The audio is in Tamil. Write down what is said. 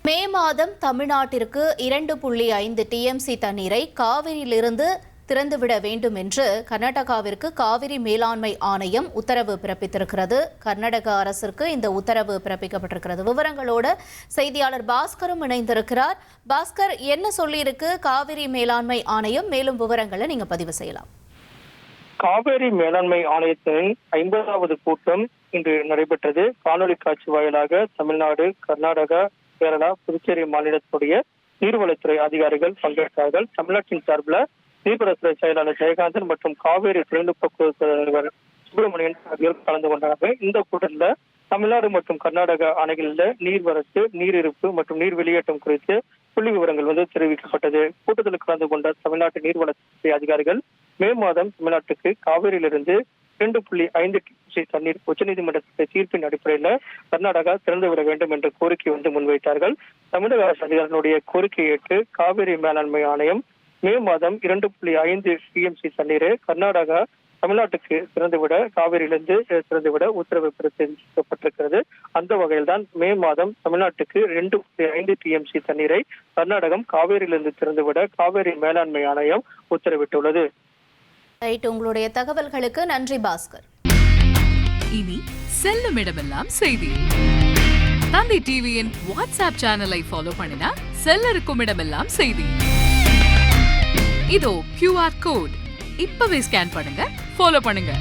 மே மாதம் தமிழ்நாட்டிற்கு 2.5 TMC தண்ணீரை காவிரியிலிருந்து திறந்துவிட வேண்டும் என்று கர்நாடகாவிற்கு காவிரி மேலாண்மை ஆணையம் உத்தரவு பிறப்பித்திருக்கிறது. கர்நாடக அரசிற்கு இந்த உத்தரவு பிறப்பிக்கப்பட்டிருக்கிறது. விவரங்களோடு செய்தியாளர் பாஸ்கரும் இணைந்திருக்கிறார். பாஸ்கர், என்ன சொல்லியிருக்கு காவிரி மேலாண்மை ஆணையம்? மேலும் விவரங்களை நீங்க பதிவு செய்யலாம். காவேரி மேலாண்மை ஆணையத்தின் 50வது கூட்டம் இன்று நடைபெற்றது. காணொலி காட்சி வாயிலாக தமிழ்நாடு, கர்நாடகா, கேரளா, புதுச்சேரி மாநிலத்துடைய நீர்வளத்துறை அதிகாரிகள் பங்கேற்றார்கள். தமிழ்நாட்டின் சார்பில் நீர்வளத்துறை செயலாளர் ஜெயகாந்தன் மற்றும் காவேரி தொழில்நுட்ப குழு தலைவர் சுப்பிரமணியன் ஆகியோர் கலந்து கொண்டார்கள். இந்த கூட்டத்தில் தமிழ்நாடு மற்றும் கர்நாடகா அணைகளில் நீர்வரத்து, நீர் இருப்பு மற்றும் நீர் வெளியேற்றம் குறித்து புள்ளி விவரங்கள் தெரிவிக்கப்பட்டது. கூட்டத்தில் கலந்து கொண்ட தமிழ்நாட்டு நீர்வளத்துறை அதிகாரிகள் மே மாதம் தமிழ்நாட்டுக்கு காவிரியிலிருந்து 2.5 TMC தண்ணீர் உச்சநீதிமன்றத்தின் தீர்ப்பின் அடிப்படையில் கர்நாடகா திறந்துவிட வேண்டும் என்ற கோரிக்கை முன்வைத்தார்கள். தமிழக அரசு அதிகாரிகளுடைய கோரிக்கையை ஏற்று காவிரி மேலாண்மை ஆணையம் மே மாதம் 2.5 TMC தண்ணீரை கர்நாடகா தமிழ்நாட்டுக்கு திறந்துவிட, காவிரியிலிருந்து திறந்துவிட உத்தரவு பிறப்பிக்கப்பட்டிருக்கிறது. அந்த வகையில் தான் மே மாதம் தமிழ்நாட்டுக்கு 2.5 TMC தண்ணீரை கர்நாடகம் காவிரியிலிருந்து திறந்துவிட காவிரி மேலாண்மை ஆணையம் உத்தரவிட்டுள்ளது. உங்களுடைய தகவல்களுக்கு நன்றி பாஸ்கர். இனி செல்லும் இடமெல்லாம் செய்தி. தந்தி டிவியின் வாட்ஸ்அப் சேனலை ஃபாலோ பண்ணினா செல்ல இருக்கும் இடமெல்லாம் செய்தி. இதோ QR கோட் இப்பவே ஸ்கேன் பண்ணுங்க, ஃபாலோ பண்ணுங்க.